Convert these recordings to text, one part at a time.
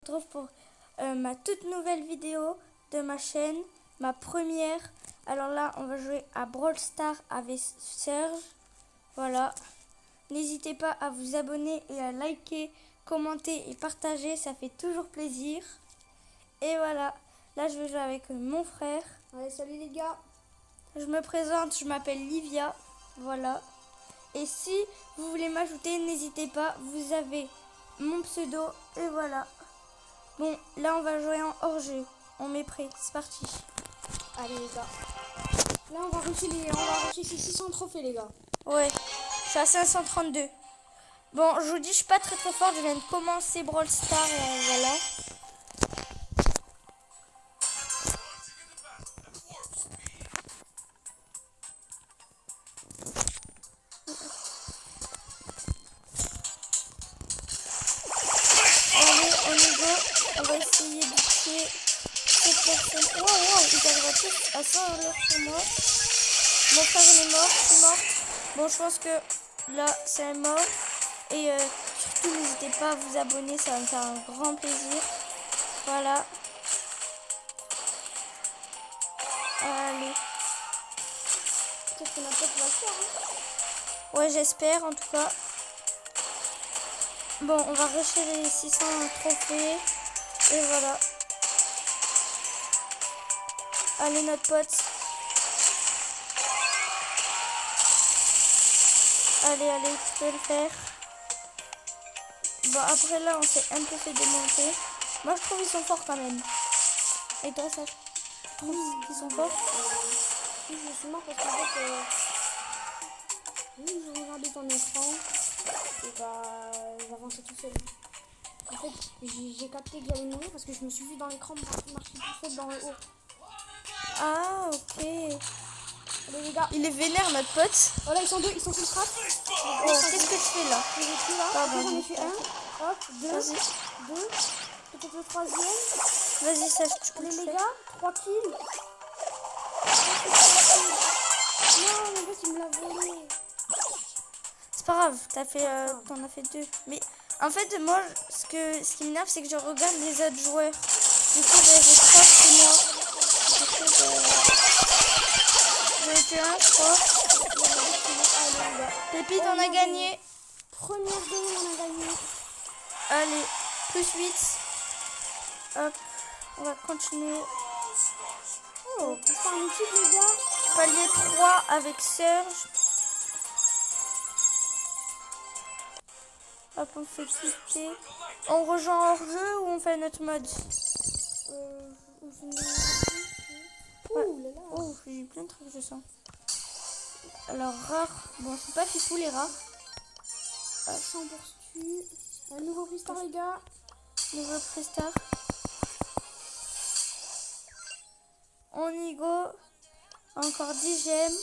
retrouve pour ma toute nouvelle vidéo de ma chaîne, ma première. Alors là, on va jouer à Brawl Stars avec Serge. Voilà. N'hésitez pas à vous abonner et à liker, commenter et partager, ça fait toujours plaisir. Et voilà, là je vais jouer avec mon frère. Allez, salut les gars. Je me présente, je m'appelle Livia. Voilà. Et si vous voulez m'ajouter, n'hésitez pas, vous avez mon pseudo et voilà. Bon, là on va jouer en hors-jeu. On met prêt, c'est parti. Allez les gars. Là on va rusher ces 600 trophées les gars. Ouais, je suis à 532. Bon, je vous dis, je suis pas très forte, je viens de commencer Brawl Stars, voilà. Allez, on y go. On va essayer de tuer cette personne. Wow, ils arrivent tous à 100 à l'heure sur moi. Mon frère il est mort, je suis morte. Bon, je pense que là, c'est un mort. Et surtout, n'hésitez pas à vous abonner, ça va me faire un grand plaisir. Voilà. Allez. Peut-être qu'on a pas de la faire. Hein. Ouais, j'espère en tout cas. Bon, on va rusher les 600 trophées. Et voilà. Allez, notre pote. Allez, tu peux le faire. Bon, après là, on s'est un peu fait démonter. Moi, je trouve qu'ils sont forts quand même. Et toi, ça, tu trouves qu'ils sont forts? Oui, je suis mort parce qu'en fait, je regardais ton écran et bah, j'avançais tout seul. En fait, j'ai capté que j'allais mourir parce que je me suis vu dans l'écran marcher tout seul dans le haut. Ah, ok. Allez les gars. Il est vénère, notre pote. Oh là, ils sont sur le trap. Oh, qu'est-ce que tu fais là? Je vais plus là. Pardon. J'en ai fait un. Hop, deux. Peut-être le troisième. Vas-y, ça, tu peux Allez le les faire. gars, 3 kills. Non, mais en fait, il me l'a volé. C'est pas grave, t'en as fait 2. Mais en fait, moi, ce qui m'énerve, c'est que je regarde les autres joueurs. Du coup, j'ai 3 c'est moi. J'en ai fait un, je crois. Pépite, on a gagné. Première game, on a gagné. Allez, plus 8. Hop, on va continuer. Oh, c'est pas un équipe, les gars. Palier 3 avec Serge. Hop, on fait quitter. On rejoint hors jeu ou on fait notre mode? On fait une... Ouh là là. Oh, j'ai eu plein de trucs, je sens. Alors, rare. Bon, c'est pas fifou les rares. Champ poursuit. Un nouveau freestar, les gars. Nouveau freestar. On y go. Encore 10 gemmes.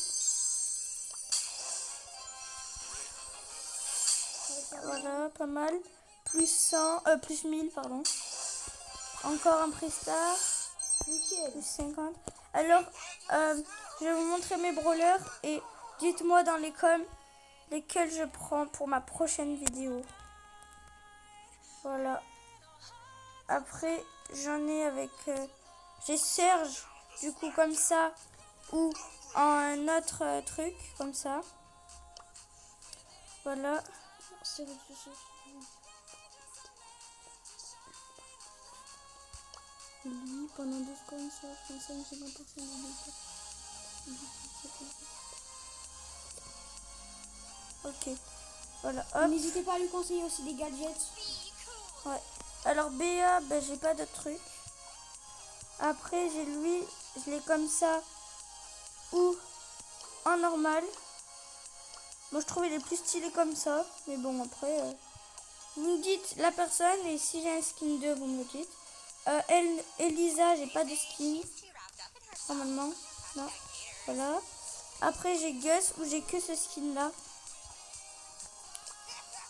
Voilà, pas mal. Plus 100, plus 1000, pardon. Encore un freestar. Nickel. Plus 50. Alors, je vais vous montrer mes brawlers et dites-moi dans les coms lesquels je prends pour ma prochaine vidéo. Voilà. Après, j'en ai avec... j'ai Serge, du coup, comme ça. Ou un autre truc, comme ça. Voilà. Lui, pendant 2 secondes, ça, comme ça, une seconde personne. Ok. Voilà, hop. N'hésitez pas à lui conseiller aussi des gadgets. Ouais. Alors, BA, ben, j'ai pas de truc. Après, j'ai lui, je l'ai comme ça. Ou en normal. Moi, je trouve il est plus stylé comme ça. Mais bon, après, vous me dites la personne. Et si j'ai un skin 2, vous me le dites. Elisa, j'ai pas de skin. Normalement. Non. Voilà. Après, j'ai Gus où j'ai que ce skin là.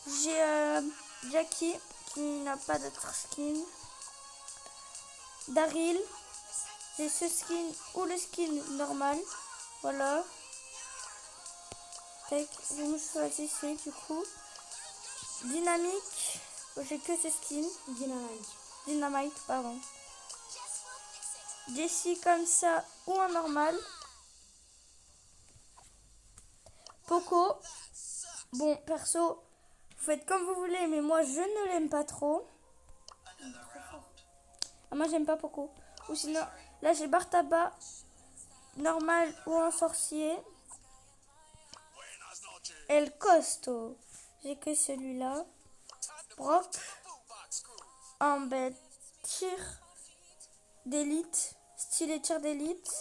J'ai Jackie qui n'a pas d'autre skin. Daryl. J'ai ce skin ou le skin normal. Voilà. Tac, vous me choisissez du coup. Dynamique. J'ai que ce skin. Dynamique. Dynamite, pardon. Jessie comme ça ou en normal. Poco. Bon, perso, vous faites comme vous voulez, mais moi je ne l'aime pas trop. Ah, moi j'aime pas Poco. Ou sinon, là j'ai Bartaba, normal ou en sorcier. El Costo. J'ai que celui-là. Brock. En bête tir d'élite. Style tir d'élite.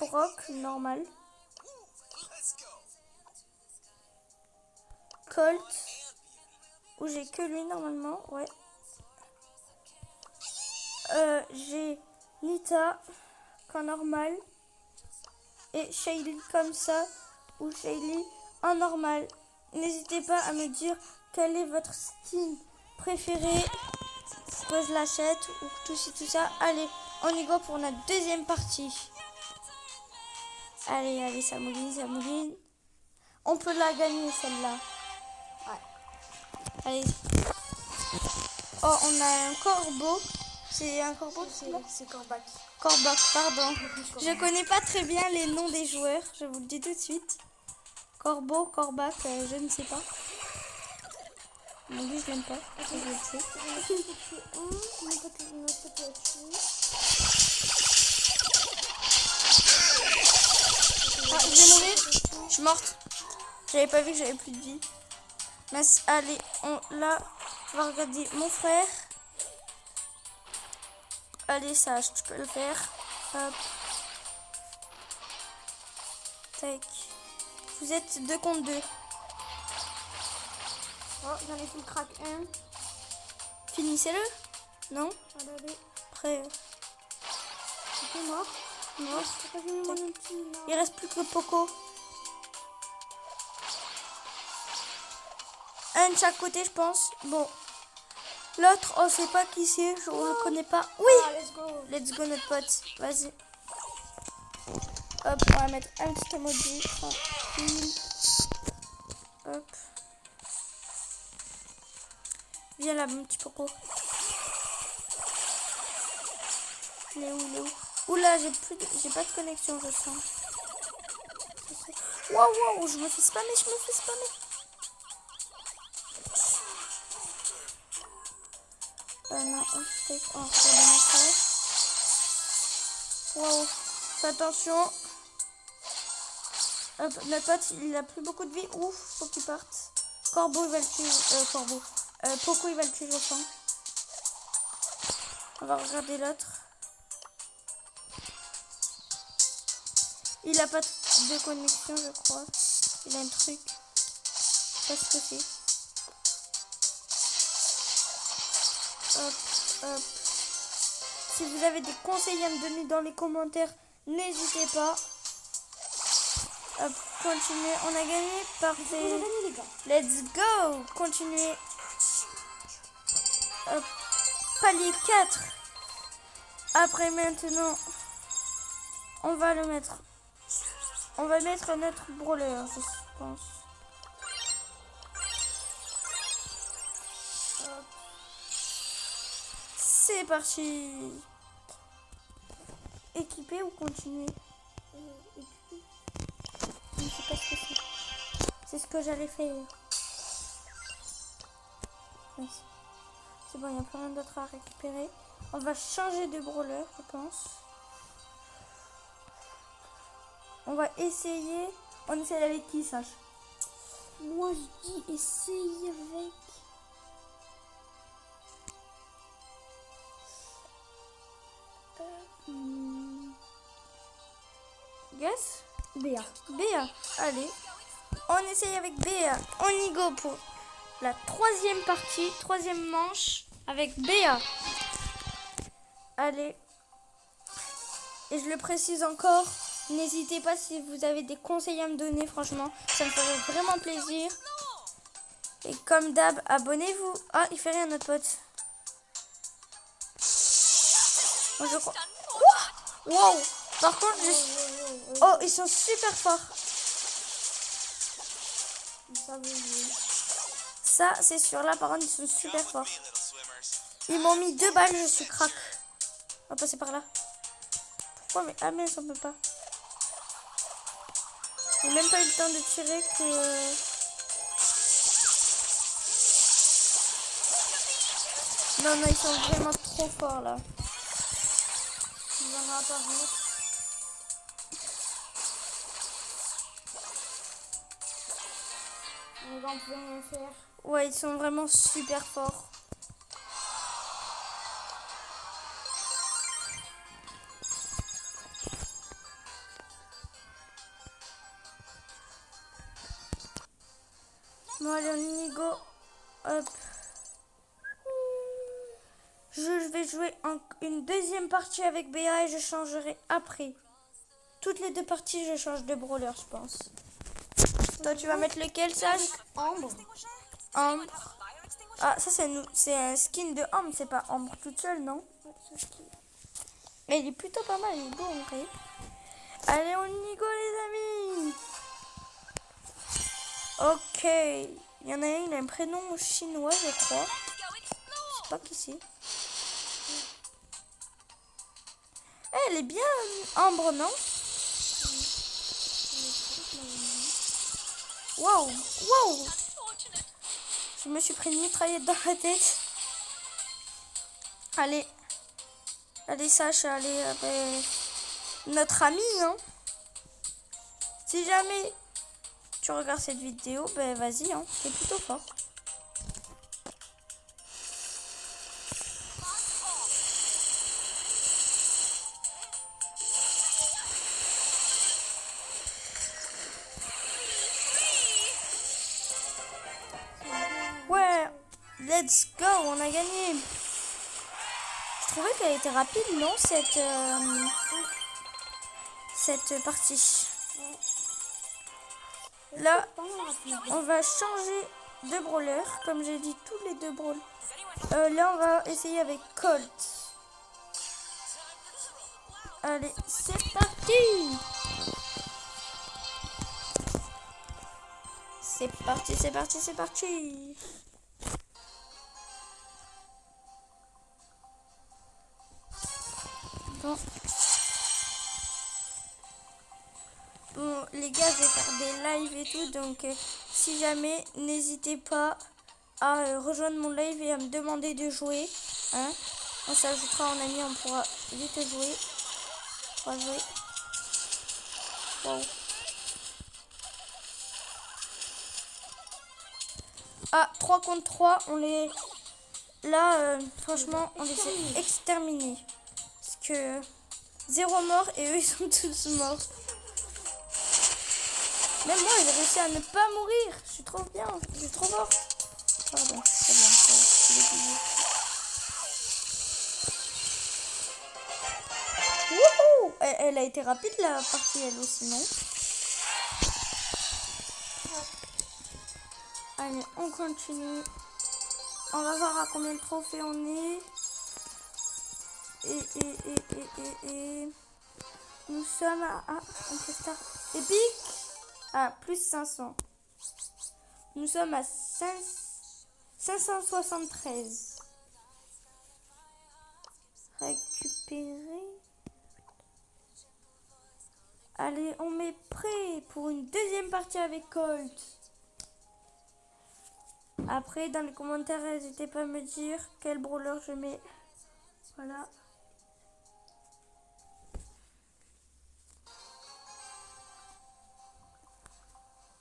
Brock, normal. Colt. Où j'ai que lui normalement. Ouais. J'ai Nita qu'en normal. Et Shaylee comme ça. Ou Shaylee en normal. N'hésitez pas à me dire quel est votre skin préféré. Que je l'achète ou tout ça. Allez, on y go pour notre deuxième partie. Allez, ça mouline. On peut la gagner celle-là. Ouais. Allez. Oh, on a un corbeau. C'est un corbeau, C'est Corbac. Corbac, pardon. Je connais pas très bien les noms des joueurs, je vous le dis tout de suite. Corbeau, Corbac, je ne sais pas. Lui, je l'aime pas. Je le sais. Ah, je vais mourir. Je suis morte. J'avais pas vu que j'avais plus de vie. Mais allez, là, on va regarder mon frère. Allez, Sage, tu peux le faire. Hop. Tac. Vous êtes 2 contre 2. Oh, j'en ai fait le crack 1. Finissez-le. Non? Allez. Après. C'est mort. Non. Pourquoi j'ai mis mon ulti là? Il reste plus que Poco. Un de chaque côté, je pense. Bon. L'autre, on sait pas qui c'est. Je ne le connais pas. Oui! Ah, let's go. Let's go, notre pote. Vas-y. Hop, on va mettre un petit emoji. Tranquille. Hop. Viens là, mon petit Poco. Il est où? Oula, j'ai pas de connexion, je sens. Waouh, je me fais spammer. Non, on refait le message. Waouh, fais attention. Hop, notre pote, il a plus beaucoup de vie. Ouf, faut qu'il parte. Corbeau, il va le tuer. Poco, il va le tuer, je sens. On va regarder l'autre. Il a pas de connexion, je crois. Il a un truc. Je sais pas ce que c'est. Hop. Si vous avez des conseils à me donner dans les commentaires, n'hésitez pas. Hop, continuez. On a gagné, parfait. On a gagné, les gars. Let's go. Continuez. Hop. Palier 4. Après maintenant, on va mettre notre brawler, je pense. Hop. C'est parti. Équiper ou continuer? Équiper. Je ne sais pas ce que c'est. C'est ce que j'allais faire. Oui. C'est bon, il n'y a plus rien d'autre à récupérer. On va changer de brawler, je pense. On va essayer. On essaye avec qui, Sach? Moi, je dis essaye avec... Guess? Béa. Béa. Allez. On essaye avec Béa. On y go pour la troisième partie, troisième manche avec Béa. Allez. Et je le précise encore, n'hésitez pas si vous avez des conseils à me donner, franchement, ça me ferait vraiment plaisir. Et comme d'hab, abonnez-vous. Ah, il fait rien notre pote. Moi je crois. Wow. Par contre, oh, ils sont super forts. Ça, c'est sûr. Là, par contre, ils sont super forts. Ils m'ont mis 2 balles, je suis crack. On va passer par là. Pourquoi? Mais ah mais ça peut pas. J'ai même pas eu le temps de tirer que... Non, non, ils sont vraiment trop forts là. Il va réapparaître. Les gars, on peut rien faire. Ouais, ils sont vraiment super forts. Bon, allez, on y go. Hop. Je vais jouer une deuxième partie avec Béa et je changerai après. Toutes les 2 parties, je change de brawler, je pense. Toi, tu vas mettre lequel, Sage? Ambre. Ambre. Ah, ça, c'est un skin de Ambre, c'est pas Ambre toute seule, non? Mais il est plutôt pas mal, il est beau en vrai. Allez, on y go, les amis. Ok. Il y en a un, il a un prénom chinois, je crois. Je sais pas qui c'est. Elle est bien, Ambre, non? Wow, wow. Je me suis pris une mitraillette dans la tête. Allez. Allez, Sacha, allez. Notre ami, hein. Si jamais tu regardes cette vidéo, ben vas-y, hein. C'est plutôt fort. Ouais, let's go, on a gagné. Je trouvais qu'elle était rapide, non, cette partie. Là, on va changer de brawler, comme j'ai dit, tous les 2 brawlers. Là, on va essayer avec Colt. Allez, c'est parti. C'est parti, c'est parti, c'est parti. Bon. Bon, les gars, je vais faire des lives et tout, donc si jamais, n'hésitez pas à rejoindre mon live et à me demander de jouer. Hein. On s'ajoutera en ami, on pourra vite jouer. On va jouer. Wow. Ah, 3 contre 3, on les... Là, franchement, on les a exterminés. Parce que 0 mort et eux, ils sont tous morts. Même moi, j'ai réussi à ne pas mourir. Je suis trop bien, je suis trop forte. Pardon, c'est bien, c'est oublié. Wouhou! Elle a été rapide la partie, elle aussi, non? Allez, on continue. On va voir à combien de trophées on est. Et nous sommes à... Ah, on fait ça. Épique. Ah, plus 500. Nous sommes à 573. Récupérer. Allez, on met prêt pour une deuxième partie avec Colt. Après, dans les commentaires, n'hésitez pas à me dire quel brawler je mets. Voilà.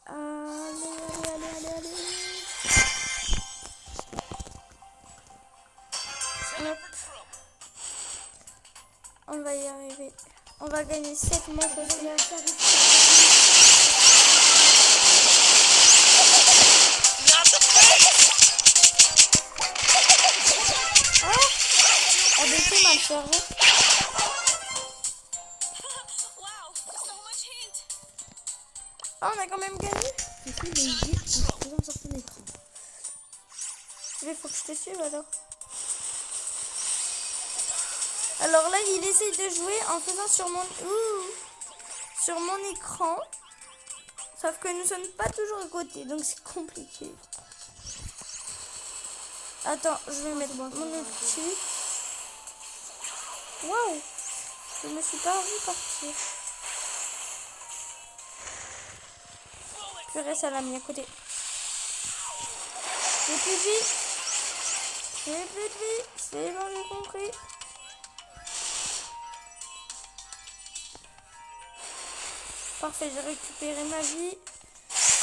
Allez. Hop. On va y arriver. On va gagner 7 manches aussi. Ah, des films mal chargés. Ah, on a quand même gagné. Il faut que je te suive alors. Alors là, il essaye de jouer en faisant sur mon écran. Sauf que nous sommes pas toujours à côté, donc c'est compliqué. Attends, je vais mettre bon, mon c'est bon, ulti. Waouh! Je me suis pas vu partir. Purée, ça l'a mis à côté. J'ai plus de vie. J'ai plus de vie. C'est bon, j'ai compris. Parfait, j'ai récupéré ma vie.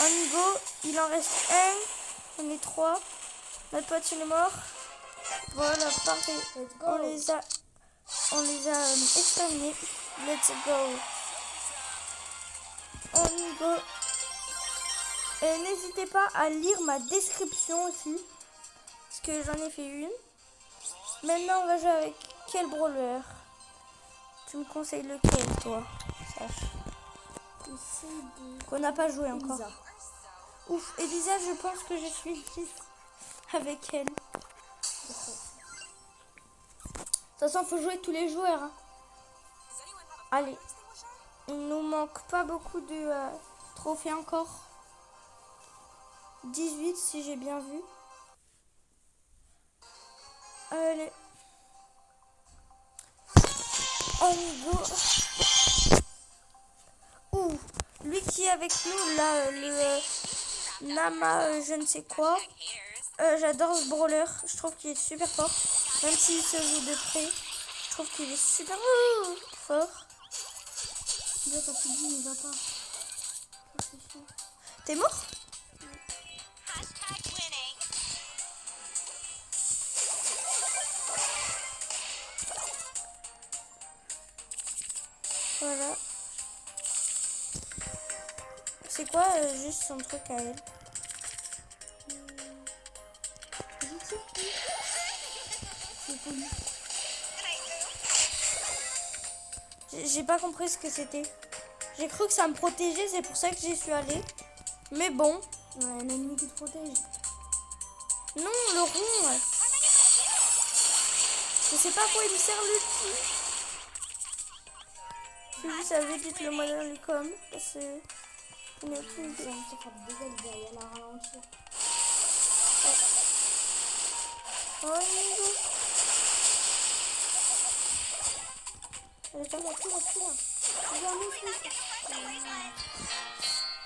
On y go. Il en reste un. On est 3. Notre pote, il est mort. Voilà, parfait. Let's go. On les a exterminés. Let's go. On y go. Et n'hésitez pas à lire ma description aussi. Parce que j'en ai fait une. Maintenant, on va jouer avec quel brawler? Tu me conseilles lequel, toi? Sache. Qu'on n'a pas joué encore. Elisa. Ouf, Elisa, je pense que je suis avec elle. De toute façon, il faut jouer tous les joueurs. Hein. Allez. Il nous manque pas beaucoup de trophées encore. 18 si j'ai bien vu. Allez. On y go. Ouh, lui qui est avec nous, là, le Nama, je ne sais quoi. J'adore ce brawler. Je trouve qu'il est super fort. Même s'il se joue de près. Je trouve qu'il est super fort. Là, t'as plus dit, il va pas. T'es mort? Voilà. C'est quoi juste son truc à elle? Je sais plus. C'est connu. J'ai pas compris ce que c'était. J'ai cru que ça me protégeait, c'est pour ça que j'y suis allée. Mais bon. Ouais, un ennemi qui te protège. Non, le rond. Ouais. Je sais pas à quoi il me sert l'ulti. J'ai vu ça veut dire le moyen les com. Parce que. Il n'y a plus de. Ça frappe déjà, il va y aller à ralentir. Oh, go. Elle est pas là.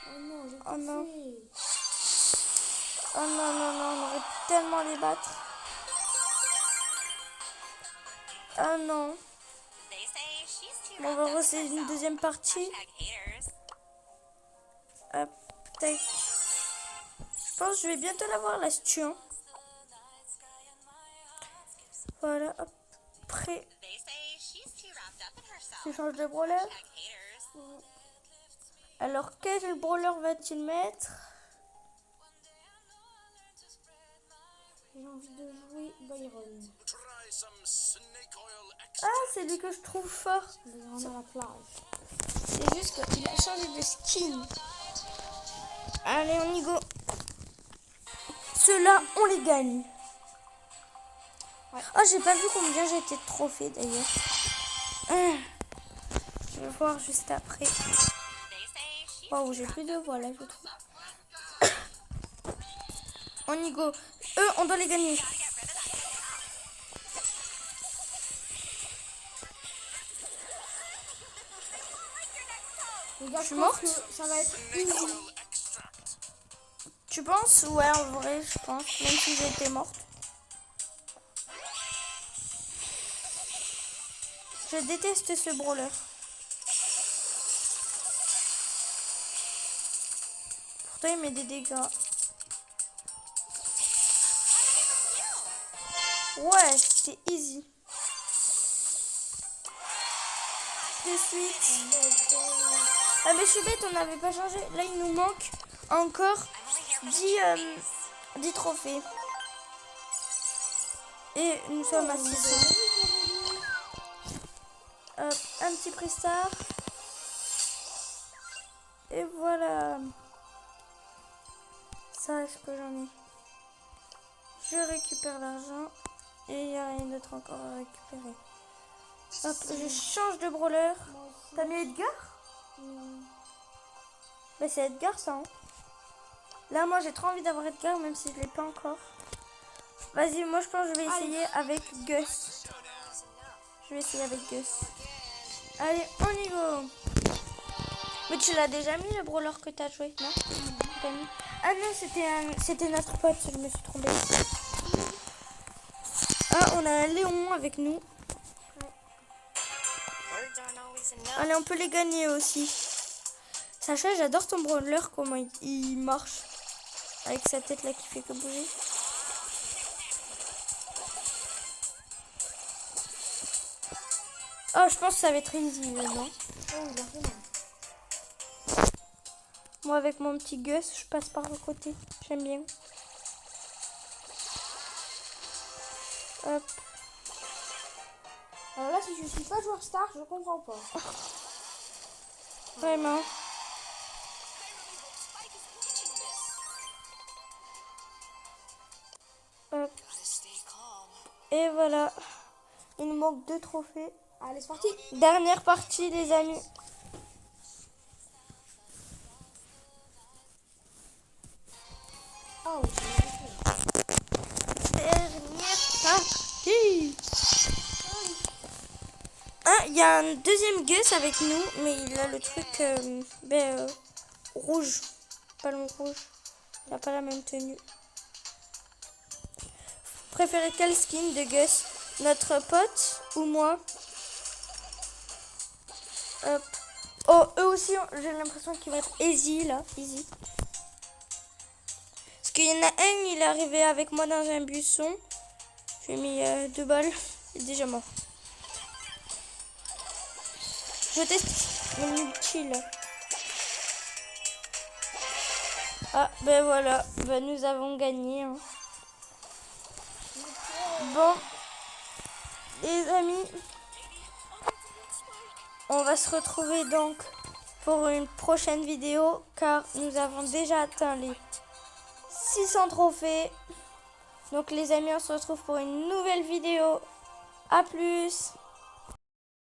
Oh non, j'ai Oh non. fait. Oh non, non, non, on aurait pu tellement les battre. Ah non. Bon, on va refaire une deuxième partie. Hop, tac. Je pense que je vais bientôt l'avoir, la Stuan. Voilà, hop. Prêt. Je change de brawler. Alors, quel brawler va-t-il mettre? J'ai envie de jouer Byron. Ah, c'est lui que je trouve fort. Le grand à la plage. C'est juste qu'il a changé de skin. Allez, on y go. Ceux-là, on les gagne. Ouais. Oh, j'ai pas vu combien j'ai été de trophées d'ailleurs. Je vais voir juste après. Waouh, j'ai plus de voix là, je trouve. On y go. Eux, on doit les gagner. Les gars, Je suis morte. que ça va être easy. Tu penses? Ouais, en vrai, je pense. Même si j'étais morte. Je déteste ce brawler. Pourtant, il met des dégâts. Ouais, c'était easy. De suite. Ah, mais je suis bête, on n'avait pas changé. Là, il nous manque encore 10 trophées. Et nous sommes à 600. Un petit prestar. Et voilà. Ça, est-ce que j'en ai? Je récupère l'argent. Et il n'y a rien d'autre encore à récupérer. Hop, je change de brawler. T'as mis Edgar? Bah, c'est Edgar, ça. Hein. Là, moi, j'ai trop envie d'avoir Edgar, même si je ne l'ai pas encore. Vas-y, moi je pense que je vais essayer avec Gus. Je vais essayer avec Gus. Allez, on y va. Mais tu l'as déjà mis le brawler que t'as joué, non? T'as mis... Ah non, c'était notre pote, je me suis trompée. Ah, on a un Léon avec nous. Allez, on peut les gagner aussi. Sacha, j'adore ton brawler, comment il marche. Avec sa tête là qui fait que bouger. Oh, je pense que ça va être easy, non? Oh, il a fait mal. Moi, avec mon petit Gus, je passe par le côté. J'aime bien. Hop. Alors là, si je suis pas joueur star, je comprends pas. Vraiment. Hop. Et voilà. Il nous manque 2 trophées. Allez, c'est parti. Dernière partie, les amis. Oh, Dernière partie. Ah, il y a un deuxième Gus avec nous, mais il a le truc rouge. Ballon rouge. Il n'a pas la même tenue. Vous préférez quel skin de Gus? Notre pote ou moi? Hop. Oh, eux aussi, j'ai l'impression qu'il va être easy là. Easy. Parce qu'il y en a un, il est arrivé avec moi dans un buisson. Je lui ai mis 2 balles. Il est déjà mort. Je teste le multi là. Ah, ben voilà. Ben, nous avons gagné. Hein. Bon. Les amis. On va se retrouver donc pour une prochaine vidéo. Car nous avons déjà atteint les 600 trophées. Donc les amis, on se retrouve pour une nouvelle vidéo. A plus.